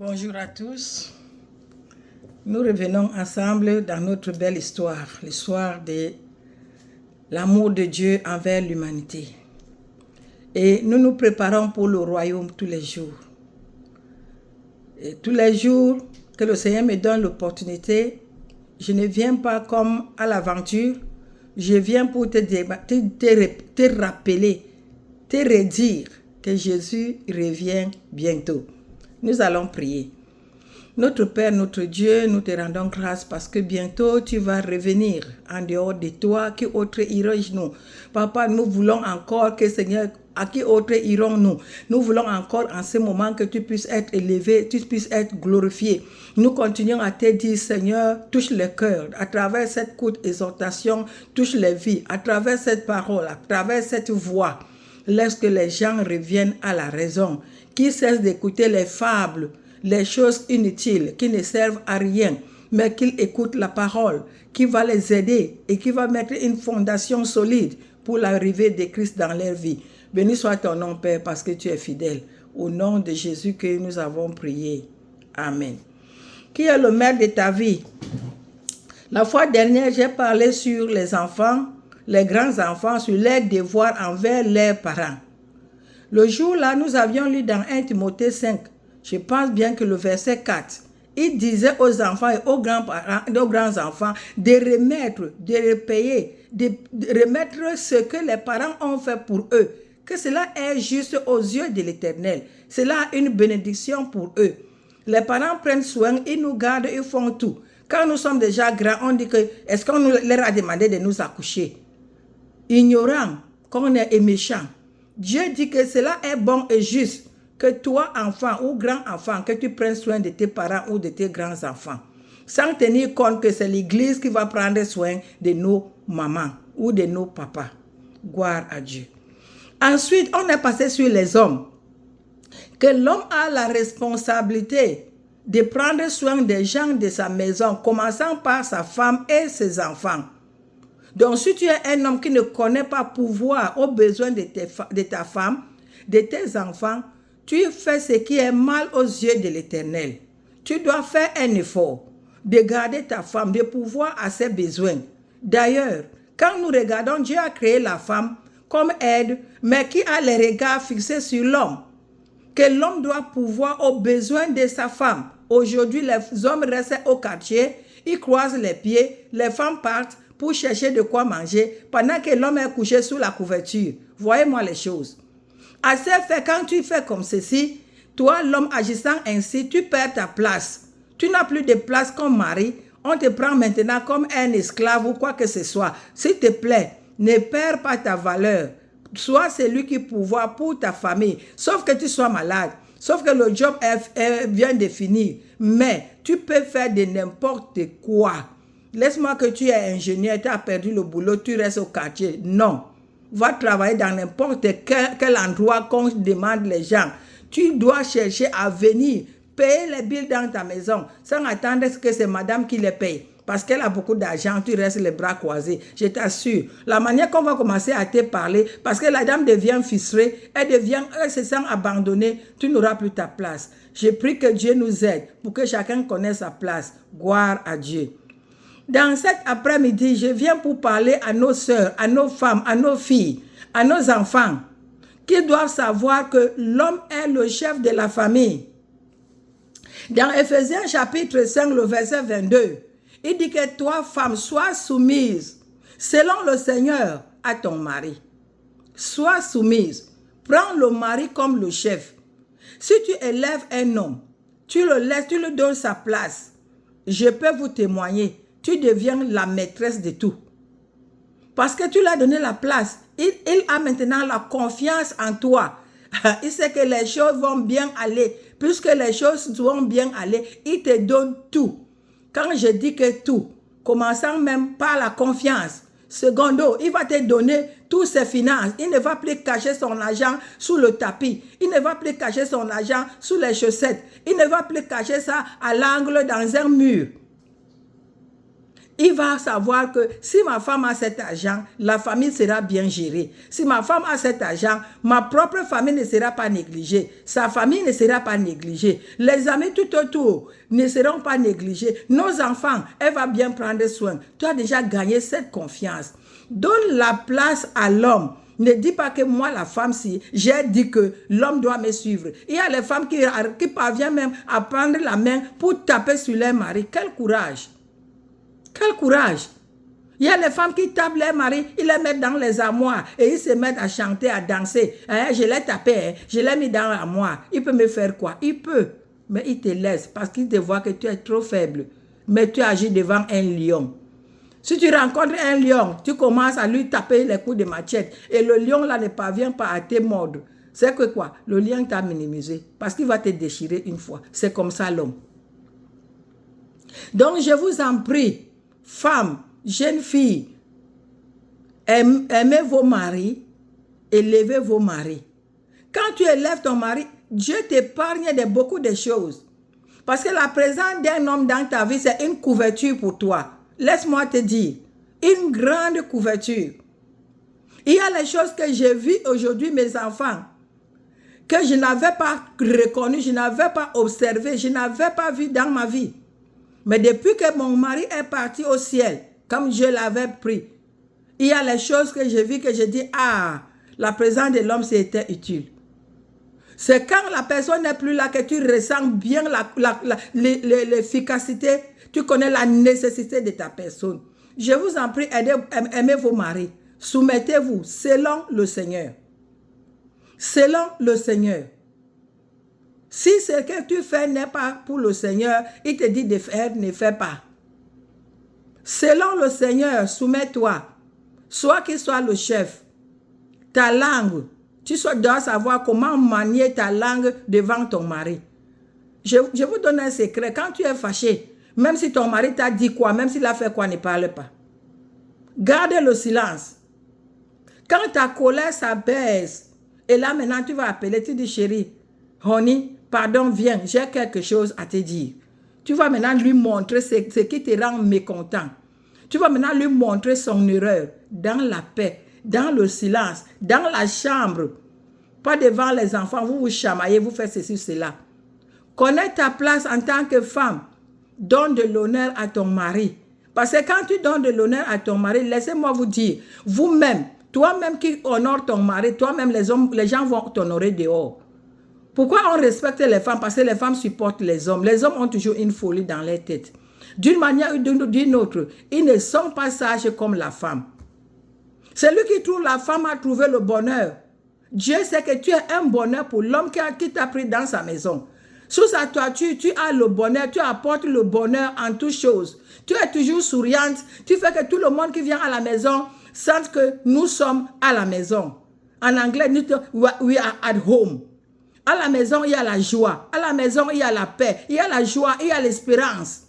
Bonjour à tous. Nous revenons ensemble dans notre belle histoire, l'histoire de l'amour de Dieu envers l'humanité. Et nous nous préparons pour le royaume tous les jours. Et tous les jours que le Seigneur me donne l'opportunité, je ne viens pas comme à l'aventure, je viens pour te rappeler, te redire que Jésus revient bientôt. Nous allons prier. Notre Père, notre Dieu, nous te rendons grâce parce que bientôt tu vas revenir. En dehors de toi, qui autre irons-nous? Papa, nous voulons encore que Seigneur, à qui autre irons-nous? Nous voulons encore en ce moment que tu puisses être élevé, tu puisses être glorifié. Nous continuons à te dire, Seigneur, touche le cœur. À travers cette courte exhortation, touche les vies. À travers cette parole, à travers cette voix, laisse que les gens reviennent à la raison, qu'ils cessent d'écouter les fables, les choses inutiles qui ne servent à rien, mais qu'ils écoutent la parole qui va les aider et qui va mettre une fondation solide pour l'arrivée de Christ dans leur vie. Béni soit ton nom, Père, parce que tu es fidèle. Au nom de Jésus que nous avons prié. Amen. Qui est le maître de ta vie? La fois dernière, j'ai parlé sur les enfants, les grands-enfants, sur leurs devoirs envers leurs parents. Le jour-là, nous avions lu dans 1 Timothée 5, je pense bien que le verset 4, il disait aux enfants et aux grands-enfants de remettre, de repayer, de remettre ce que les parents ont fait pour eux, que cela est juste aux yeux de l'Éternel. Cela a une bénédiction pour eux. Les parents prennent soin, ils nous gardent, ils font tout. Quand nous sommes déjà grands, on dit que, est-ce qu'on leur a demandé de nous accoucher? Ignorant, qu'on est méchant. Dieu dit que cela est bon et juste que toi, enfant ou grand-enfant, que tu prennes soin de tes parents ou de tes grands-enfants, sans tenir compte que c'est l'Église qui va prendre soin de nos mamans ou de nos papas. Gloire à Dieu. Ensuite, on est passé sur les hommes. Que l'homme a la responsabilité de prendre soin des gens de sa maison, commençant par sa femme et ses enfants. Donc, si tu es un homme qui ne connaît pas pouvoir aux besoins de ta femme, de tes enfants, tu fais ce qui est mal aux yeux de l'Éternel. Tu dois faire un effort de garder ta femme, de pouvoir à ses besoins. D'ailleurs, quand nous regardons, Dieu a créé la femme comme aide, mais qui a les regards fixés sur l'homme. Que l'homme doit pouvoir aux besoins de sa femme. Aujourd'hui, les hommes restent au quartier, ils croisent les pieds, les femmes partent pour chercher de quoi manger, pendant que l'homme est couché sous la couverture. Voyez-moi les choses. À ce fait, quand tu fais comme ceci, toi, l'homme agissant ainsi, tu perds ta place. Tu n'as plus de place comme mari. On te prend maintenant comme un esclave ou quoi que ce soit. S'il te plaît, ne perds pas ta valeur. Sois celui qui pourvoit pour ta famille. Sauf que tu sois malade. Sauf que le job est bien défini. Mais tu peux faire de n'importe quoi. Laisse-moi que tu es ingénieur, tu as perdu le boulot, tu restes au quartier. Non. Va travailler dans n'importe quel endroit qu'on demande les gens. Tu dois chercher à venir payer les billes dans ta maison sans attendre que c'est madame qui les paye. Parce qu'elle a beaucoup d'argent, tu restes les bras croisés. Je t'assure. La manière qu'on va commencer à te parler, parce que la dame devient fistrée, elle se sent abandonnée, tu n'auras plus ta place. Je prie que Dieu nous aide pour que chacun connaisse sa place. Gloire à Dieu. Dans cet après-midi, je viens pour parler à nos sœurs, à nos femmes, à nos filles, à nos enfants, qui doivent savoir que l'homme est le chef de la famille. Dans Ephésiens chapitre 5, le verset 22, il dit que toi, femme, sois soumise, selon le Seigneur, à ton mari. Sois soumise. Prends le mari comme le chef. Si tu élèves un homme, tu le laisses, tu lui donnes sa place, je peux vous témoigner, tu deviens la maîtresse de tout. Parce que tu lui as donné la place. Il a maintenant la confiance en toi. Il sait que les choses vont bien aller. Puisque les choses vont bien aller, il te donne tout. Quand je dis que tout, commençant même par la confiance. Secondo, il va te donner toutes ses finances. Il ne va plus cacher son argent sous le tapis. Il ne va plus cacher son argent sous les chaussettes. Il ne va plus cacher ça à l'angle dans un mur. il va savoir que si ma femme a cet argent, la famille sera bien gérée. Si ma femme a cet argent, ma propre famille ne sera pas négligée. Sa famille ne sera pas négligée. Les amis tout autour ne seront pas négligés. Nos enfants, elle va bien prendre soin. Tu as déjà gagné cette confiance. Donne la place à l'homme. Ne dis pas que moi, la femme, si j'ai dit que l'homme doit me suivre. Il y a les femmes qui parviennent même à prendre la main pour taper sur leur mari. Quel courage! Quel courage! Il y a les femmes qui tapent leur mari, ils les mettent dans les armoires et ils se mettent à chanter, à danser. Je l'ai tapé, je l'ai mis dans l'armoire. Il peut me faire quoi? Il peut, mais il te laisse parce qu'il te voit que tu es trop faible. Mais tu agis devant un lion. Si tu rencontres un lion, tu commences à lui taper les coups de machette et le lion là ne parvient pas à te mordre. C'est que quoi? Le lion t'a minimisé parce qu'il va te déchirer une fois. C'est comme ça l'homme. Donc je vous en prie, femmes, jeunes filles, aimez vos maris, élevez vos maris. Quand tu élèves ton mari, Dieu t'épargne de beaucoup de choses. Parce que la présence d'un homme dans ta vie, c'est une couverture pour toi. Laisse-moi te dire, une grande couverture. Il y a les choses que j'ai vues aujourd'hui, mes enfants, que je n'avais pas reconnues, je n'avais pas observé, je n'avais pas vu dans ma vie. Mais depuis que mon mari est parti au ciel, comme Dieu l'avait pris, il y a les choses que j'ai vues que je dis, ah, la présence de l'homme, c'était utile. C'est quand la personne n'est plus là que tu ressens bien l'efficacité, tu connais la nécessité de ta personne. Je vous en prie, aimez vos maris. Soumettez-vous selon le Seigneur. Selon le Seigneur. Si ce que tu fais n'est pas pour le Seigneur, il te dit de faire, ne fais pas. Selon le Seigneur, soumets-toi. Soit qu'il soit le chef. Ta langue, tu dois savoir comment manier ta langue devant ton mari. Je vous donne un secret. Quand tu es fâché, même si ton mari t'a dit quoi, même s'il a fait quoi, ne parle pas. Garde le silence. Quand ta colère s'abaisse, et là maintenant tu vas appeler, tu dis chérie, honey, pardon, viens, j'ai quelque chose à te dire. Tu vas maintenant lui montrer ce qui te rend mécontent. Tu vas maintenant lui montrer son erreur dans la paix, dans le silence, dans la chambre. Pas devant les enfants, vous vous chamaillez, vous faites ceci, cela. Connais ta place en tant que femme. Donne de l'honneur à ton mari. Parce que quand tu donnes de l'honneur à ton mari, laissez-moi vous dire, vous-même, toi-même qui honore ton mari, toi-même les gens vont t'honorer dehors. Pourquoi on respecte les femmes? Parce que les femmes supportent les hommes. Les hommes ont toujours une folie dans leur tête. D'une manière ou d'une autre, ils ne sont pas sages comme la femme. Celui qui trouve la femme a trouvé le bonheur. Dieu sait que tu es un bonheur pour l'homme qui t'a pris dans sa maison. Sous sa toiture, tu as le bonheur, tu apportes le bonheur en toutes choses. Tu es toujours souriante, tu fais que tout le monde qui vient à la maison sente que nous sommes à la maison. En anglais, we are at home. À la maison, il y a la joie. À la maison, il y a la paix. Il y a la joie, il y a l'espérance.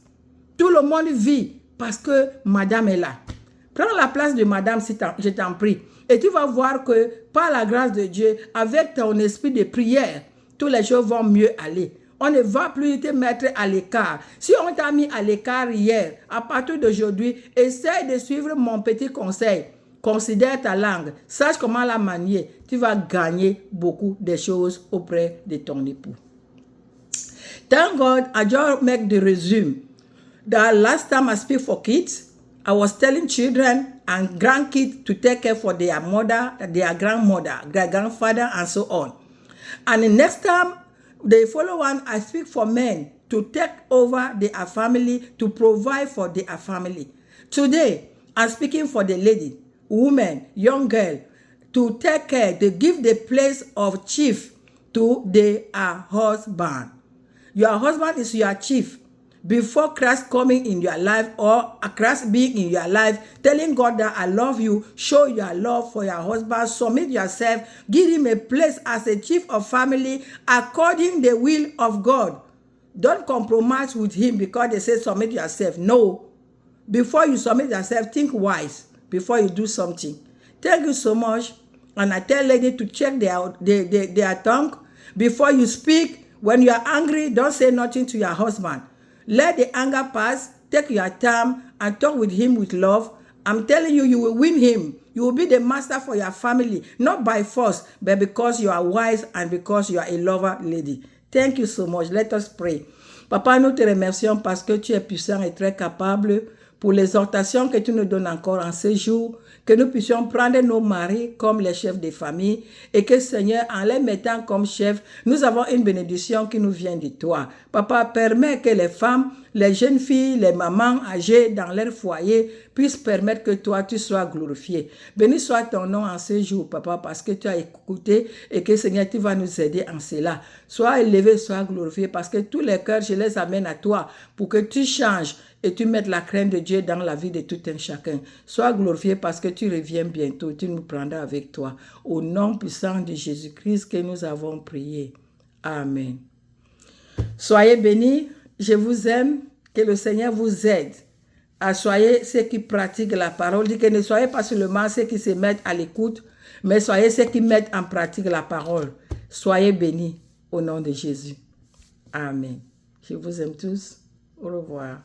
Tout le monde vit parce que madame est là. Prends la place de madame, si je t'en prie. Et tu vas voir que par la grâce de Dieu, avec ton esprit de prière, toutes les choses vont mieux aller. On ne va plus te mettre à l'écart. Si on t'a mis à l'écart hier, à partir d'aujourd'hui, essaye de suivre mon petit conseil. Considère ta langue. Sache comment la manier. Tu vas gagner beaucoup de choses auprès de ton époux. Thank God, I just make the resume. The last time I speak for kids, I was telling children and grandkids to take care for their mother, their grandmother, their grandfather, and so on. And the next time, the follow one, I speak for men to take over their family, to provide for their family. Today, I'm speaking for the lady, woman, young girl, to take care, to give the place of chief to their husband. Your husband is your chief. Before Christ coming in your life or Christ being in your life, telling God that I love you, show your love for your husband, submit yourself, give him a place as a chief of family according the will of God. Don't compromise with him because they say submit yourself. No. Before you submit yourself, think wise before you do something. Thank you so much. And I tell ladies to check their tongue before you speak. When you are angry, don't say nothing to your husband. Let the anger pass, take your time, and talk with him with love, I'm telling you, you will win him. You will be the master for your family, not by force, but because you are wise and because you are a lover lady. Thank you so much. Let us pray. Papa, nous te remercions parce que tu es puissant et très capable pour l'exhortation que tu nous donnes encore en ce jour, que nous puissions prendre nos maris comme les chefs de famille et que Seigneur, en les mettant comme chefs, nous avons une bénédiction qui nous vient de toi. Papa, permets que les femmes, les jeunes filles, les mamans âgées dans leur foyer puissent permettre que toi, tu sois glorifié. Béni soit ton nom en ce jour, Papa, parce que tu as écouté et que Seigneur, tu vas nous aider en cela. Sois élevé, sois glorifié parce que tous les cœurs, je les amène à toi pour que tu changes et tu mettes la crainte de Dieu dans la vie de tout un chacun. Sois glorifié parce que tu reviens bientôt, tu nous prendras avec toi. Au nom puissant de Jésus-Christ que nous avons prié. Amen. Soyez bénis, je vous aime, que le Seigneur vous aide à soyez ceux qui pratiquent la parole. Dit que ne soyez pas seulement ceux qui se mettent à l'écoute, mais soyez ceux qui mettent en pratique la parole. Soyez bénis au nom de Jésus. Amen. Je vous aime tous. Au revoir.